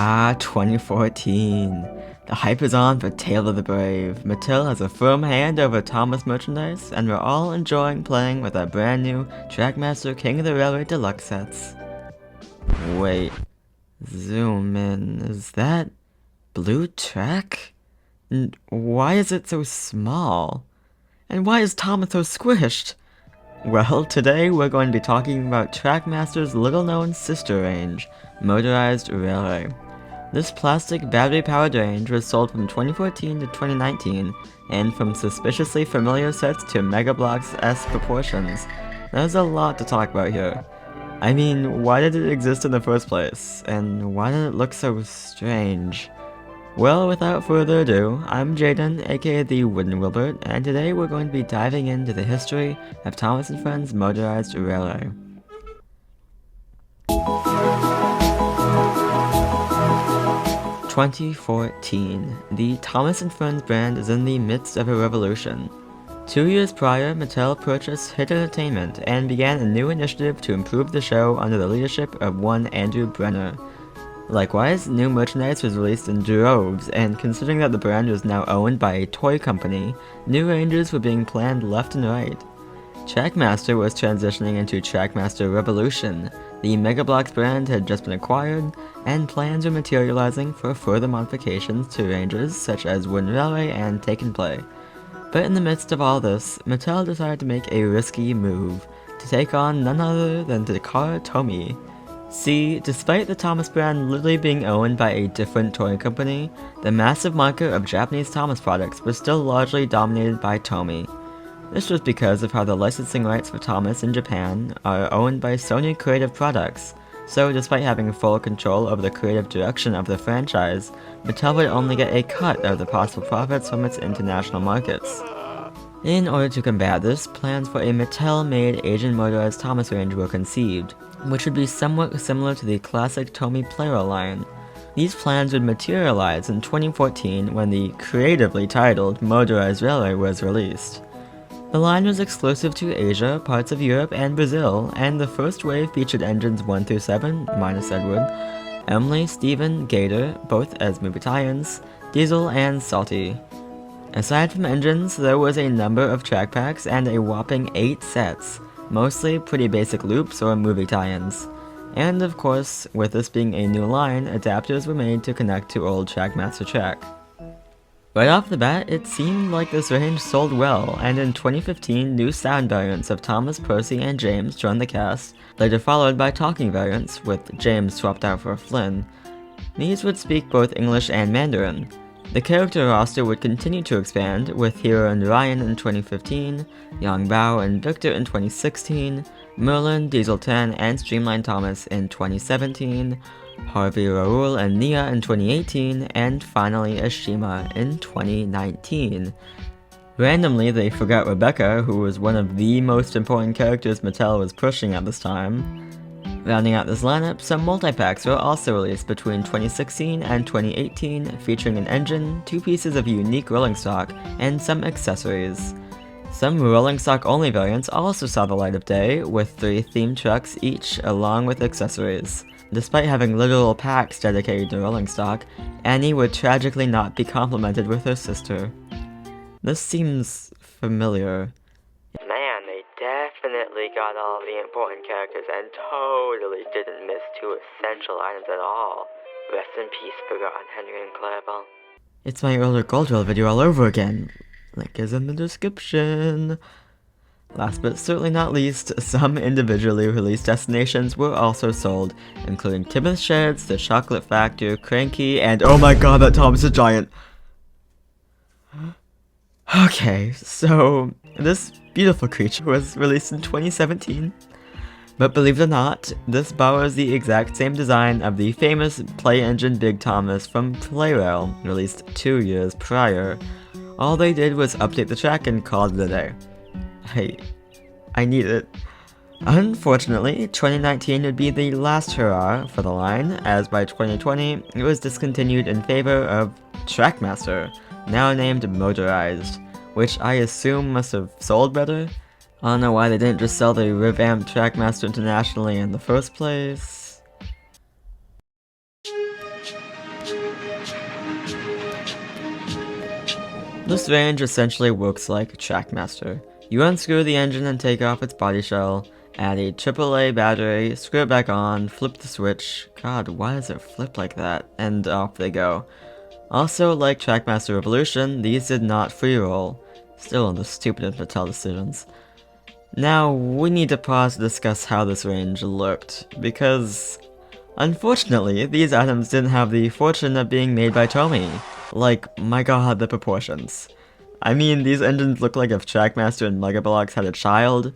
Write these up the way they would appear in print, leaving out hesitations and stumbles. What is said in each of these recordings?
2014. The hype is on for Tale of the Brave. Mattel has a firm hand over Thomas merchandise, and we're all enjoying playing with our brand new Trackmaster King of the Railway Deluxe sets. Wait, zoom in. Is that blue track? And why is it so small? And why is Thomas so squished? Well, today we're going to be talking about Trackmaster's little-known sister range, Motorized Railway. This plastic battery-powered range was sold from 2014 to 2019, and from suspiciously familiar sets to Mega Bloks-esque proportions. There's a lot to talk about here. I mean, why did it exist in the first place? And why did it look so strange? Well, without further ado, I'm Jaden, aka the Wooden Wilbert, and today we're going to be diving into the history of Thomas & Friends Motorized Railway. 2014. The Thomas & Friends brand is in the midst of a revolution. 2 years prior, Mattel purchased Hit Entertainment and began a new initiative to improve the show under the leadership of one Andrew Brenner. Likewise, new merchandise was released in droves, and considering that the brand was now owned by a toy company, new ranges were being planned left and right. Trackmaster was transitioning into Trackmaster Revolution. The Mega Bloks brand had just been acquired, and plans were materializing for further modifications to ranges such as Wooden Railway and Take and Play. But in the midst of all this, Mattel decided to make a risky move, to take on none other than Takara Tomy. See, despite the Thomas brand literally being owned by a different toy company, the massive market of Japanese Thomas products was still largely dominated by Tomy. This was because of how the licensing rights for Thomas in Japan are owned by Sony Creative Products, so despite having full control over the creative direction of the franchise, Mattel would only get a cut of the possible profits from its international markets. In order to combat this, plans for a Mattel-made Asian motorized Thomas range were conceived, which would be somewhat similar to the classic Tomy Playroll line. These plans would materialize in 2014 when the creatively titled Motorized Railway was released. The line was exclusive to Asia, parts of Europe, and Brazil, and the first wave featured engines 1 through 7, minus Edward, Emily, Steven, Gator, both as movie tie-ins, Diesel, and Salty. Aside from engines, there was a number of track packs and a whopping 8 sets, mostly pretty basic loops or movie tie-ins. And of course, with this being a new line, adapters were made to connect to old Trackmaster track. Right off the bat, it seemed like this range sold well, and in 2015, new sound variants of Thomas, Percy, and James joined the cast, later followed by talking variants, with James swapped out for Flynn. These would speak both English and Mandarin. The character roster would continue to expand, with Hero and Ryan in 2015, Yang Bao and Victor in 2016, Merlin, Diesel 10, and Streamline Thomas in 2017, Harvey, Raoul, and Nia in 2018, and finally Ashima in 2019. Randomly, they forgot Rebecca, who was one of the most important characters Mattel was pushing at this time. Rounding out this lineup, some multi-packs were also released between 2016 and 2018, featuring an engine, 2 pieces of unique rolling stock, and some accessories. Some rolling stock only variants also saw the light of day, with 3 themed trucks each, along with accessories. Despite having literal packs dedicated to rolling stock, Annie would tragically not be complimented with her sister. This seems familiar. Man, they definitely got all the important characters and totally didn't miss 2 essential items at all. Rest in peace, Forgotten Henry and Clarabelle. It's my earlier Goldwell video all over again. Link is in the description. Last but certainly not least, some individually released destinations were also sold, including Tibbetts Sheds, The Chocolate Factor, Cranky, and oh my god, that Thomas is giant! Okay, so this beautiful creature was released in 2017, but believe it or not, this borrows the exact same design of the famous Play Engine Big Thomas from Playrail, released 2 years prior. All they did was update the track and call it a day. I need it. Unfortunately, 2019 would be the last hurrah for the line, as by 2020, it was discontinued in favor of Trackmaster, now named Motorized, which I assume must have sold better. I don't know why they didn't just sell the revamped Trackmaster internationally in the first place. This range essentially works like Trackmaster. You unscrew the engine and take off its body shell, add a AAA battery, screw it back on, flip the switch, god why does it flip like that, and off they go. Also, like Trackmaster Revolution, these did not free roll. Still the stupidest Mattel decisions. Now, we need to pause to discuss how this range looked, because unfortunately, these items didn't have the fortune of being made by Tomy. Like, my god, the proportions. I mean, these engines look like if Trackmaster and Mega Bloks had a child,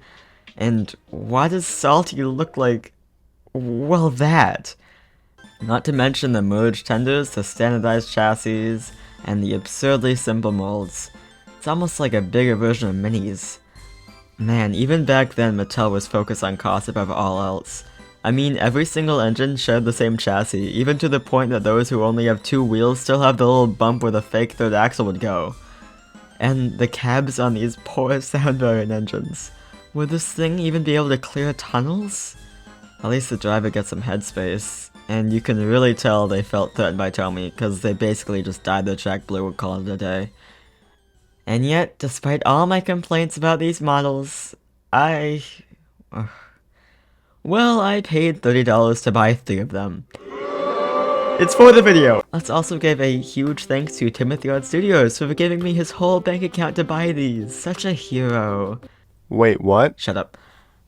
and why does Salty look like, well, that? Not to mention the merged tenders, the standardized chassis, and the absurdly simple molds. It's almost like a bigger version of Minis. Man, even back then Mattel was focused on cost above all else. I mean, every single engine shared the same chassis, even to the point that those who only have 2 wheels still have the little bump where the fake third axle would go. And the cabs on these poor sound variant engines. Would this thing even be able to clear tunnels? At least the driver gets some headspace, and you can really tell they felt threatened by Tomy, because they basically just dyed their track blue and called it a day. And yet, despite all my complaints about these models, I paid $30 to buy 3 of them. It's for the video! Let's also give a huge thanks to Timothy Art Studios for giving me his whole bank account to buy these. Such a hero. Wait, what? Shut up.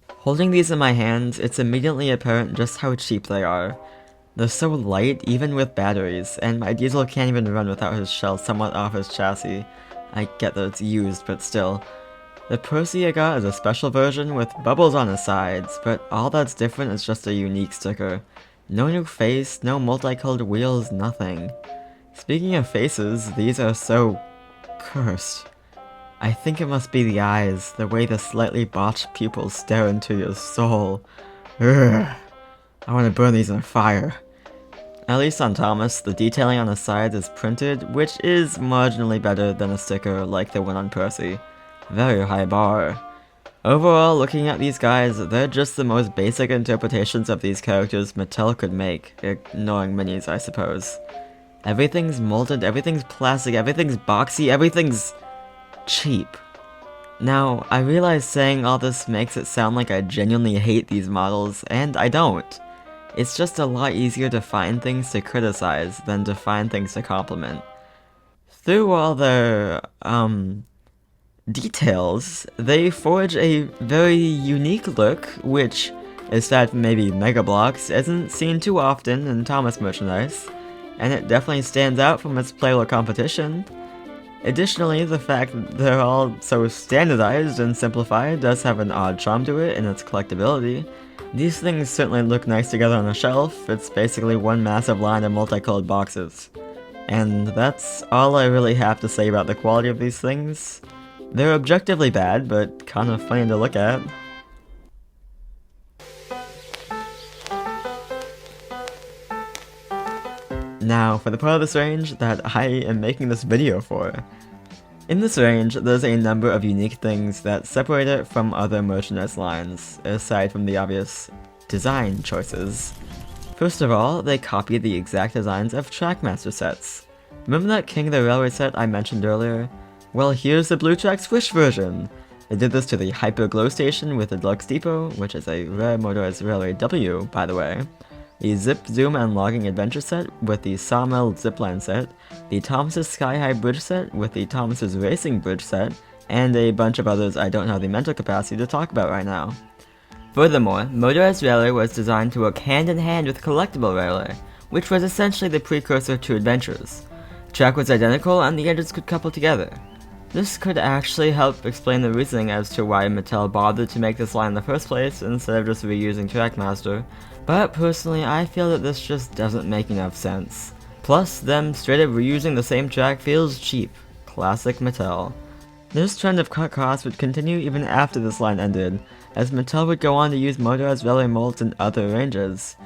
Holding these in my hands, it's immediately apparent just how cheap they are. They're so light, even with batteries, and my diesel can't even run without his shell somewhat off his chassis. I get that it's used, but still. The Percy I got is a special version with bubbles on the sides, but all that's different is just a unique sticker. No new face, no multicolored wheels, nothing. Speaking of faces, these are so cursed. I think it must be the eyes, the way the slightly botched pupils stare into your soul. Ugh. I want to burn these in a fire. At least on Thomas, the detailing on the sides is printed, which is marginally better than a sticker like the one on Percy. Very high bar. Overall, looking at these guys, they're just the most basic interpretations of these characters Mattel could make, ignoring minis, I suppose. Everything's molded, everything's plastic, everything's boxy, everything's cheap. Now, I realize saying all this makes it sound like I genuinely hate these models, and I don't. It's just a lot easier to find things to criticize than to find things to compliment. Through all their, details, they forge a very unique look, which, aside from maybe Mega Bloks, isn't seen too often in Thomas merchandise, and it definitely stands out from its player competition. Additionally, the fact that they're all so standardized and simplified does have an odd charm to it in its collectability. These things certainly look nice together on a shelf. It's basically one massive line of multicolored boxes. And that's all I really have to say about the quality of these things. They're objectively bad, but kind of funny to look at. Now, for the part of this range that I am making this video for. In this range, there's a number of unique things that separate it from other merchandise lines, aside from the obvious design choices. First of all, they copy the exact designs of Trackmaster sets. Remember that King of the Railway set I mentioned earlier? Well, here's the Blue Track Squish version! They did this to the Hyper Glow Station with the Deluxe Depot, which is a rare Motorized Railway W, by the way. The Zip, Zoom, and Logging Adventure set with the Sawmill Zipline set, the Thomas's Sky High Bridge set with the Thomas's Racing Bridge set, and a bunch of others I don't have the mental capacity to talk about right now. Furthermore, Motorized Railway was designed to work hand in hand with Collectible Railway, which was essentially the precursor to Adventures. The track was identical and the engines could couple together. This could actually help explain the reasoning as to why Mattel bothered to make this line in the first place instead of just reusing Trackmaster, but personally I feel that this just doesn't make enough sense. Plus, them straight up reusing the same track feels cheap. Classic Mattel. This trend of cut costs would continue even after this line ended, as Mattel would go on to use Motorized Railway molds in other ranges.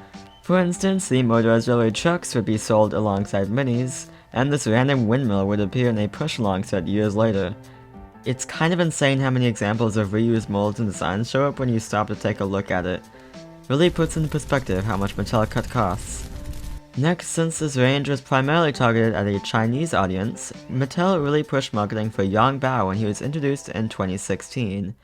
For instance, the Motorized Railway trucks would be sold alongside minis, and this random windmill would appear in a push-along set years later. It's kind of insane how many examples of reused molds and designs show up when you stop to take a look at it. Really puts into perspective how much Mattel cut costs. Next, since this range was primarily targeted at a Chinese audience, Mattel really pushed marketing for Yang Bao when he was introduced in 2016.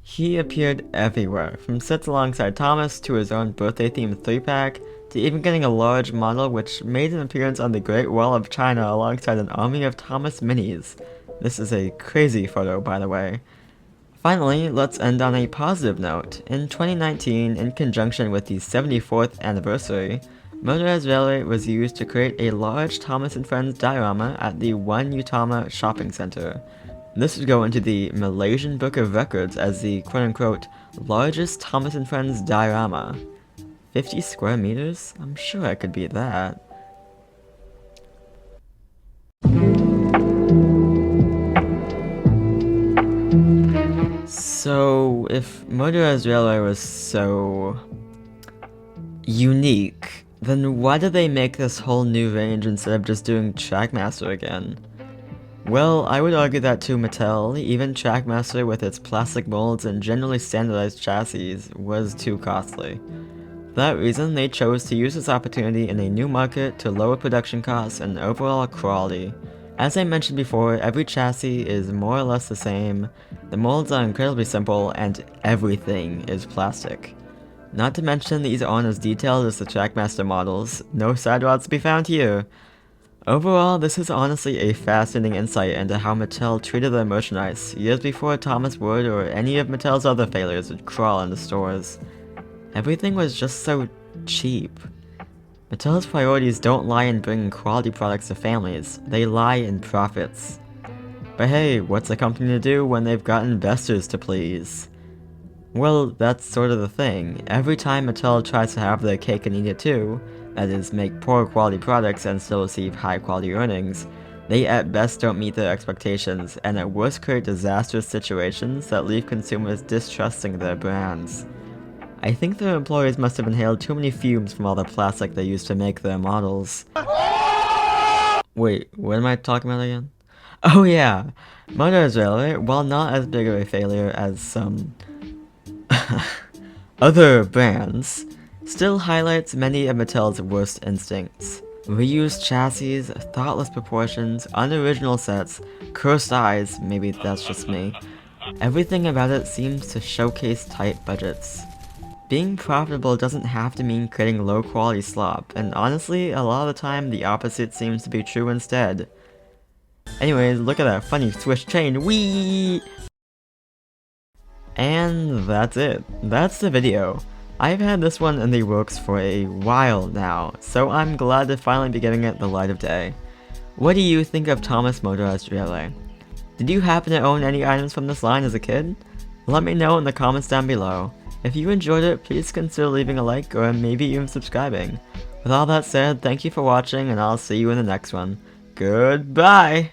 He appeared everywhere, from sets alongside Thomas to his own birthday-themed 3-pack, to even getting a large model which made an appearance on the Great Wall of China alongside an army of Thomas minis. This is a crazy photo, by the way. Finally, let's end on a positive note. In 2019, in conjunction with the 74th anniversary, Motorized Railway was used to create a large Thomas & Friends diorama at the One Utama shopping center. This would go into the Malaysian Book of Records as the quote-unquote largest Thomas & Friends diorama. 50 square meters? I'm sure I could beat that. So, if Motorized Railway was so unique, then why did they make this whole new range instead of just doing Trackmaster again? Well, I would argue that to Mattel, even Trackmaster with its plastic molds and generally standardized chassis was too costly. For that reason, they chose to use this opportunity in a new market to lower production costs and overall quality. As I mentioned before, every chassis is more or less the same, the molds are incredibly simple, and everything is plastic. Not to mention these aren't as detailed as the Trackmaster models, no side rods to be found here. Overall, this is honestly a fascinating insight into how Mattel treated their merchandise years before Thomas Wood or any of Mattel's other failures would crawl into stores. Everything was just so cheap. Mattel's priorities don't lie in bringing quality products to families, they lie in profits. But hey, what's a company to do when they've got investors to please? Well, that's sort of the thing. Every time Mattel tries to have their cake and eat it too, that is, make poor quality products and still receive high quality earnings, they at best don't meet their expectations, and at worst create disastrous situations that leave consumers distrusting their brands. I think their employees must have inhaled too many fumes from all the plastic they used to make their models. Wait, what am I talking about again? Oh yeah! Motorized Railway, while not as big of a failure as some other brands, still highlights many of Mattel's worst instincts. Reused chassis, thoughtless proportions, unoriginal sets, cursed eyes, maybe that's just me. Everything about it seems to showcase tight budgets. Being profitable doesn't have to mean creating low quality slop, and honestly, a lot of the time the opposite seems to be true instead. Anyways, look at that funny Swiss chain, whee! And that's it. That's the video. I've had this one in the works for a while now, so I'm glad to finally be getting it the light of day. What do you think of Thomas Motorized Railway? Did you happen to own any items from this line as a kid? Let me know in the comments down below. If you enjoyed it, please consider leaving a like or maybe even subscribing. With all that said, thank you for watching and I'll see you in the next one. Goodbye!